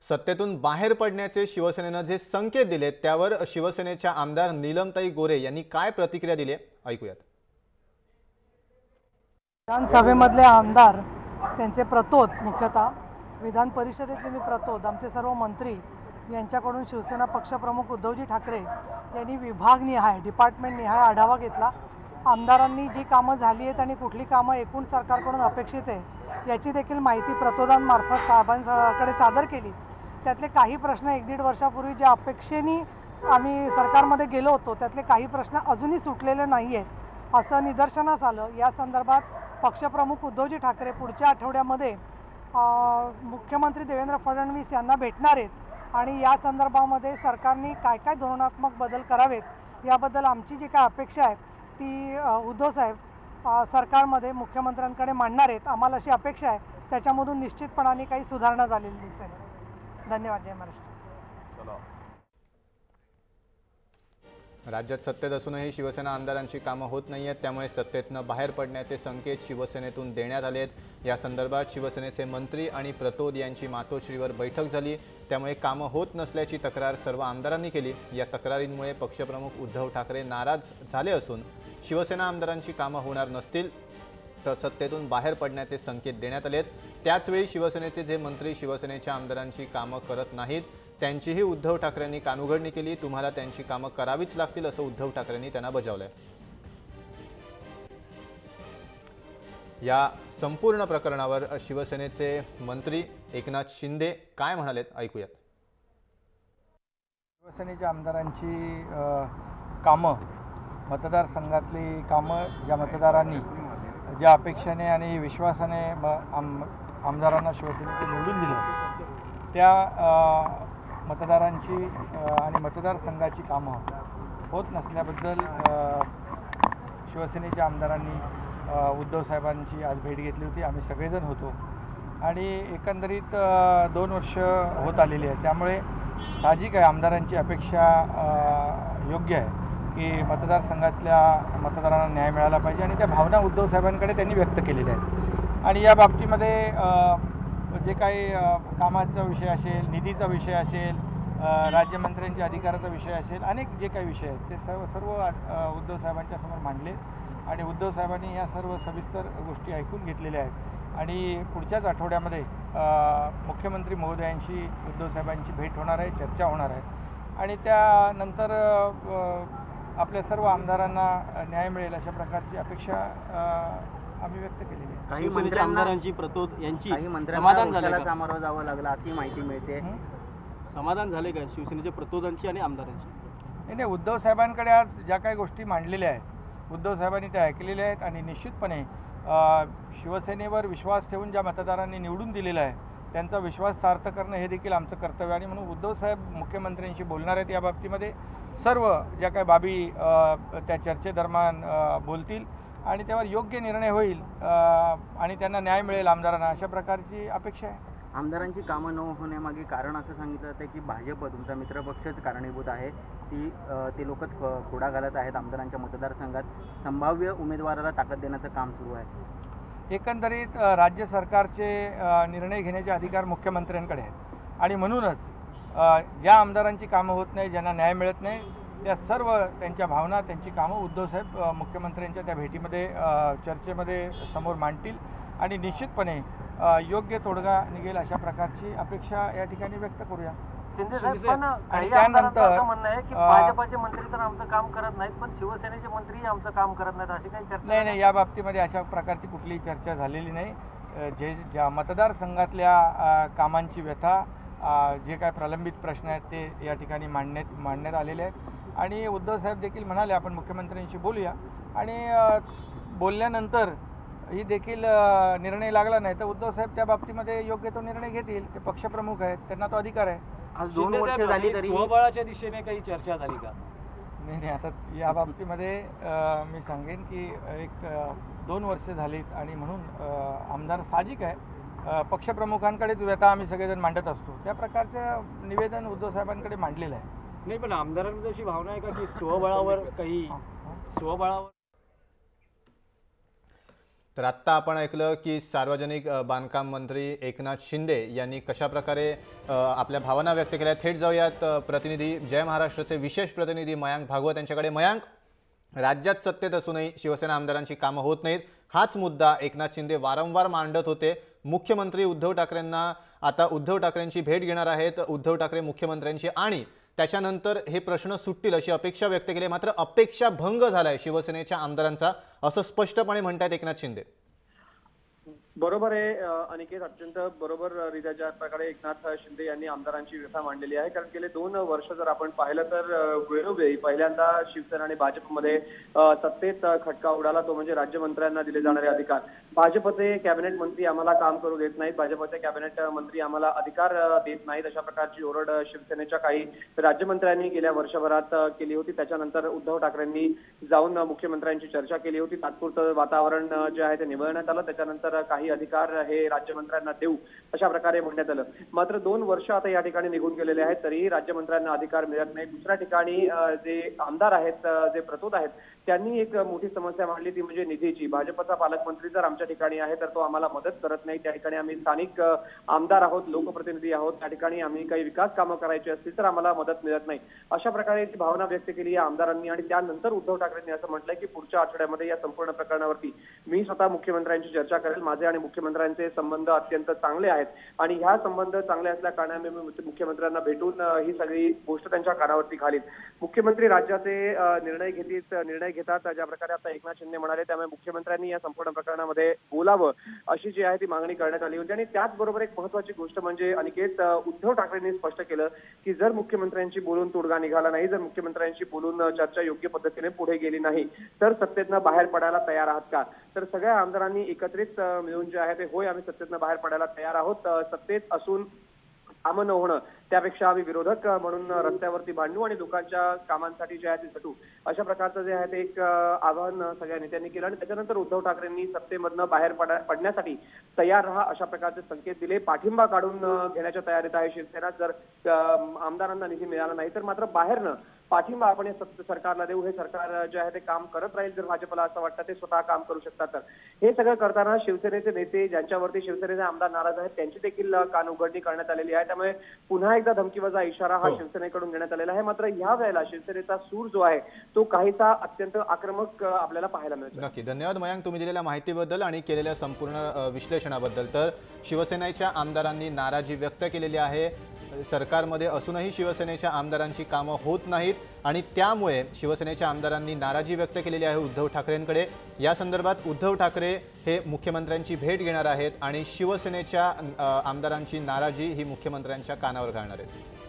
सत्तेतून बाहेर पडण्याचे शिवसेनेनं जे संकेत दिले त्यावर शिवसेनेच्या आमदार नीलमताई गोरे यांनी काय प्रतिक्रिया दिली ऐकूयात। विधानसभेमधले आमदार त्यांचे प्रतोद मुख्यतः विधान परिषदेतले मी प्रतोद आमचे सर्व मंत्री यांच्याकडून शिवसेना पक्षप्रमुख उद्धवजी ठाकरे यांनी विभागनिहाय डिपार्टमेंटनिहाय आढावा घेतला। आमदारांनी जी कामं झाली आहेत आणि कुठली कामं एकूण सरकारकडून अपेक्षित आहे याची देखील माहिती प्रतोदांमार्फत साहेबांकडे सादर केली। त्यातले काही प्रश्न 1-1.5 वर्षापूर्वी ज्या अपेक्षेने आम्ही सरकारमध्ये गेलो होतो त्यातले काही प्रश्न अजूनही सुटलेले नाही आहेत असं निदर्शनास आलं। या संदर्भात पक्षप्रमुख उद्धवजी ठाकरे पुढच्या आठवड्यामध्ये मुख्यमंत्री देवेंद्र फडणवीस यांना भेटणार आहेत आणि या संदर्भामध्ये सरकारने काय काय धोरणात्मक बदल करावेत याबद्दल आमची जी काय अपेक्षा आहे ती उद्धव साहेब सरकारमध्ये मुख्यमंत्र्यांकडे मांडणार आहेत। आम्हाला अशी अपेक्षा आहे त्याच्यामधून निश्चितपणाने काही सुधारणा झालेली दिसेल। धन्यवाद। जय महाराष्ट्र। राज्यात सत्तेत असूनही शिवसेना आमदारांची कामं होत नाहीयेत, त्यामुळे सत्तेतनं बाहेर पडण्याचे संकेत शिवसेनेतून देण्यात आले आहेत। या संदर्भात शिवसेनेचे मंत्री आणि प्रतोद यांची मातोश्रीवर बैठक झाली, त्यामुळे कामं होत नसल्याची तक्रार सर्व आमदारांनी केली। या तक्रारींमुळे पक्षप्रमुख उद्धव ठाकरे नाराज झाले असून शिवसेना आमदारांची कामं होणार नसतील तर सत्तेतून बाहेर पडण्याचे संकेत देण्यात आलेत। त्याचवेळी शिवसेनेचे जे मंत्री शिवसेनेच्या आमदारांची कामं करत नाहीत त्यांचीही उद्धव ठाकरेंनी कानउघडणी केली। तुम्हाला त्यांची कामं करावीच लागतील असं उद्धव ठाकरेंनी त्यांना बजावलंय। या संपूर्ण प्रकरणावर शिवसेनेचे मंत्री एकनाथ शिंदे काय म्हणालेत ऐकूयात। शिवसेनेच्या आमदारांची कामं, मतदारसंघातली कामं ज्या मतदारांनी ज्या अपेक्षेने आणि विश्वासाने आमदारांना शिवसेनेचे निवडून दिलं त्या मतदारांची आणि मतदारसंघाची कामं होत नसल्याबद्दल शिवसेनेच्या आमदारांनी उद्धव साहेबांची आज भेट घेतली होती। आम्ही सगळेजण होतो आणि एकंदरीत 2 वर्ष होत आलेली आहे, त्यामुळे साहजिक आहे आमदारांची अपेक्षा योग्य आहे की मतदारसंघातल्या मतदारांना न्याय मिळाला पाहिजे आणि त्या भावना उद्धव साहेबांकडे त्यांनी व्यक्त केलेल्या आहेत। आणि या बाबतीमध्ये जे काही कामाचा विषय असेल, निधीचा विषय असेल, राज्यमंत्र्यांच्या अधिकाराचा विषय असेल, अनेक जे काही विषय आहेत ते सर्व उद्धव साहेबांच्या समोर मांडले आणि उद्धव साहेबांनी या सर्व सविस्तर गोष्टी ऐकून घेतलेल्या आहेत। आणि पुढच्याच आठवड्यामध्ये मुख्यमंत्री महोदयांशी उद्धव साहेबांची भेट होणार आहे, चर्चा होणार आहे आणि त्यानंतर आपल्या सर्व आमदारांना न्याय मिळेल अशा प्रकारची अपेक्षा आम्ही व्यक्त केलेली आहे। काही मंत्र्यांची प्रतोद यांची समाधान झालं, सामोरं जावं लागलं अशी माहिती मिळते। समाधान झाले का शिवसेनेच्या प्रतोदांची आणि आमदारांची? नाही, उद्धव साहेबांकडे आज ज्या काही गोष्टी मांडलेल्या आहेत उद्धव साहेबांनी त्या ऐकलेल्या आहेत आणि निश्चितपणे शिवसेनेवर विश्वास ठेवून ज्या मतदारांनी निवडून दिलेला आहे त्यांचा विश्वास सार्थ करणं हे देखील आमचं कर्तव्य आणि म्हणून उद्धव साहेब मुख्यमंत्र्यांशी बोलणार आहेत। या बाबतीमध्ये सर्व ज्या काही बाबी त्या चर्चेदरम्यान बोलतील आणि त्यावर योग्य निर्णय होईल आणि त्यांना न्याय मिळेल आमदारांना अशा प्रकारची अपेक्षा आहे। आमदारांची कामं न होण्यामागे कारण असं सांगितलं जातं की भाजप तुमचा मित्रपक्षच कारणीभूत आहे, ते लोकच खोडा घालत आहेत आमदारांच्या मतदारसंघात, संभाव्य उमेदवाराला ताकद देण्याचं काम सुरू आहे। एकंदरीत राज्य सरकारचे निर्णय घेण्याचे अधिकार मुख्यमंत्र्यांकडे आहेत आणि म्हणूनच ज्या आमदारांची कामं होत नाही, ज्यांना न्याय मिळत नाही त्या सर्व त्यांच्या भावना, त्यांची कामं उद्धवसाहेब मुख्यमंत्र्यांच्या त्या भेटीमध्ये चर्चेमध्ये समोर मांडतील आणि निश्चितपणे योग्य तोडगा निघेल अशा प्रकारची अपेक्षा या ठिकाणी व्यक्त करूया। शिंदे साहेब, पण आणि त्यानंतर म्हणणं आहे की भाजपचे मंत्री तर आमचं काम करत नाहीत पण शिवसेनेचे मंत्री आमचं काम करत नाहीत अशी काही चर्चा नाही, या बाबतीमध्ये अशा प्रकारची कुठलीही चर्चा झालेली नाही। ज्या मतदारसंघातल्या कामांची व्यथा, जे काय प्रलंबित प्रश्न आहेत ते या ठिकाणी मांडण्यात आलेले आहेत आणि उद्धव साहेब देखील म्हणाले आपण मुख्यमंत्र्यांशी बोलूया आणि बोलल्यानंतर ही देखील निर्णय लागला नाही तर उद्धव साहेब त्या बाबतीमध्ये योग्य तो निर्णय घेतील। ते पक्षप्रमुख आहेत, त्यांना तो अधिकार आहे। आज 2 वर्ष झाली तरी स्वबळाच्या दिशेने काही चर्चा झाली का? नाही, आता या बाबतीमध्ये मी सांगेन की 2 वर्ष झालीत आणि म्हणून आमदार साहजिक आहे पक्षप्रमुखांकडेच व्यथा आम्ही सगळेजण मांडत असतो, त्या प्रकारचं निवेदन उद्धव साहेबांकडे मांडलेलं आहे। नाही, पण आमदारांची अशी भावना आहे का की स्वबळावर तर आत्ता आपण ऐकलं की सार्वजनिक बांधकाम मंत्री एकनाथ शिंदे यांनी कशाप्रकारे आपल्या भावना व्यक्त केल्या. थेट जाऊयात प्रतिनिधी जय महाराष्ट्राचे विशेष प्रतिनिधी मयांक भागवत यांच्याकडे. मयांक, राज्यात सत्तेत असूनही शिवसेना आमदारांची कामं होत नाहीत, हाच मुद्दा एकनाथ शिंदे वारंवार मांडत होते. मुख्यमंत्री उद्धव ठाकरेंना आता उद्धव ठाकरेंची भेट घेणार आहेत, उद्धव ठाकरे मुख्यमंत्र्यांची, आणि त्याच्यानंतर हे प्रश्न सुटतील अशी अपेक्षा व्यक्त केली. मात्र अपेक्षा भंग झालाय शिवसेनेच्या आमदारांचा, असं स्पष्टपणे म्हणतात एकनाथ शिंदे. बरोबर आहे अनिकेत, अत्यंत बरोबर रित्या ज्या प्रकारे एकनाथ शिंदे यांनी आमदारांची व्यथा मांडलेली आहे. कारण गेले 2 वर्ष जर आपण पाहिलं तर वेळोवेळी पहिल्यांदा शिवसेना आणि भाजपमध्ये सत्तेत खटका उडाला, तो म्हणजे राज्यमंत्र्यांना दिले जाणारे अधिकार. भाजपचे कॅबिनेट मंत्री आम्हाला काम करू देत नाहीत, भाजपचे कॅबिनेट मंत्री आम्हाला अधिकार देत नाहीत, अशा प्रकारची ओरड शिवसेनेच्या काही राज्यमंत्र्यांनी गेल्या वर्षभरात केली होती. त्याच्यानंतर उद्धव ठाकरेंनी जाऊन मुख्यमंत्र्यांची चर्चा केली होती. तात्पुरतं वातावरण जे आहे ते निवळण्यात आलं. त्याच्यानंतर काही अधिकार हे राज्यमंत्र्यांना देऊ अशा प्रकारे म्हणण्यात आलं. मात्र 2 वर्ष आता या ठिकाणी निघून गेलेले आहेत, तरीही राज्यमंत्र्यांना अधिकार मिळत नाही. दुसऱ्या ठिकाणी जे आमदार आहेत, जे प्रतोद आहेत, त्यांनी एक मोठी समस्या मांडली, ती म्हणजे निधीची. भाजपचा पालकमंत्री जर आमच्या ठिकाणी आहे तर तो आम्हाला मदत करत नाही. त्या ठिकाणी आम्ही स्थानिक आमदार आहोत, लोकप्रतिनिधी आहोत, त्या ठिकाणी आम्ही काही विकास कामं करायची असतील तर आम्हाला मदत मिळत नाही, अशा प्रकारे भावना व्यक्त केली या आमदारांनी. आणि त्यानंतर उद्धव ठाकरेंनी असं म्हटलंय की पुढच्या आठवड्यामध्ये या संपूर्ण प्रकरणावरती मी स्वतः मुख्यमंत्र्यांची चर्चा करेल. माझे आणि मुख्यमंत्र्यांचे संबंध अत्यंत चांगले आहेत आणि ह्या संबंध चांगले असल्या कारणाने मी मुख्यमंत्र्यांना भेटून ही सगळी गोष्ट त्यांच्या कानावरती घालीन. मुख्यमंत्री राज्याचे निर्णय घेतात, ज्या प्रकारे आता एकनाथ शिंदे म्हणाले, त्यामुळे मुख्यमंत्र्यांनी या संपूर्ण प्रकरणामध्ये बोलावं अशी जी आहे ती मागणी करण्यात आली होती. आणि त्याचबरोबर एक महत्त्वाची गोष्ट म्हणजे अनिकेत, उद्धव ठाकरेंनी स्पष्ट केलं की जर मुख्यमंत्र्यांशी बोलून तोडगा निघाला नाही, जर मुख्यमंत्र्यांशी बोलून चर्चा योग्य पद्धतीने पुढे गेली नाही तर सत्तेतनं बाहेर पडायला तयार आहात का. तर सगळ्या आमदारांनी एकत्रित मिळून जे आहे ते होय आम्ही सत्तेतनं बाहेर पडायला तयार आहोत, सत्तेत असून कामं न होणं त्यापेक्षा आम्ही विरोधक म्हणून रस्त्यावरती भांडू आणि लोकांच्या कामांसाठी जे आहे ते झटू, अशा प्रकारचं जे आहे ते एक आवाहन सगळ्या नेत्यांनी केलं. आणि त्याच्यानंतर उद्धव ठाकरेंनी सत्तेमधनं बाहेर पडण्यासाठी तयार राहा अशा प्रकारचे संकेत दिले. पाठिंबा काढून घेण्याच्या तयारीत आहे शिवसेना. जर आमदारांना निधी मिळाला नाही तर मात्र बाहेरनं पाठिंबा आपण या सरकारला देऊ. हे सरकार जे आहे ते काम करत राहील. जर भाजपला असं वाटतं ते स्वतः काम करू शकतात तर हे सगळं करताना शिवसेनेचे नेते ज्यांच्यावरती शिवसेनेचे आमदार नाराज आहेत त्यांची देखील कान उघडणी करण्यात आलेली आहे. त्यामुळे पुन्हा एकदा धमकीवजा इशारा हा शिवसेनेकडून देण्यात आलेला आहे. मात्र या वेळेला शिवसेनेचा सूर जो आहे तो काहीसा अत्यंत आक्रमक आपल्याला पाहायला मिळतो. नक्की, धन्यवाद मयांक तुम्ही दिलेल्या माहितीबद्दल आणि केलेल्या संपूर्ण विश्लेषणाबद्दल. तर शिवसेनेच्या आमदारांनी नाराजी व्यक्त केलेली आहे. सरकारमध्ये असूनही शिवसेनेच्या आमदारांची कामं होत नाहीत आणि त्यामुळे शिवसेनेच्या आमदारांनी नाराजी व्यक्त केलेली आहे उद्धव ठाकरेंकडे. या संदर्भात उद्धव ठाकरे हे मुख्यमंत्र्यांची भेट घेणार आहेत आणि शिवसेनेच्या आमदारांची नाराजी ही मुख्यमंत्र्यांच्या कानावर घालणार आहेत.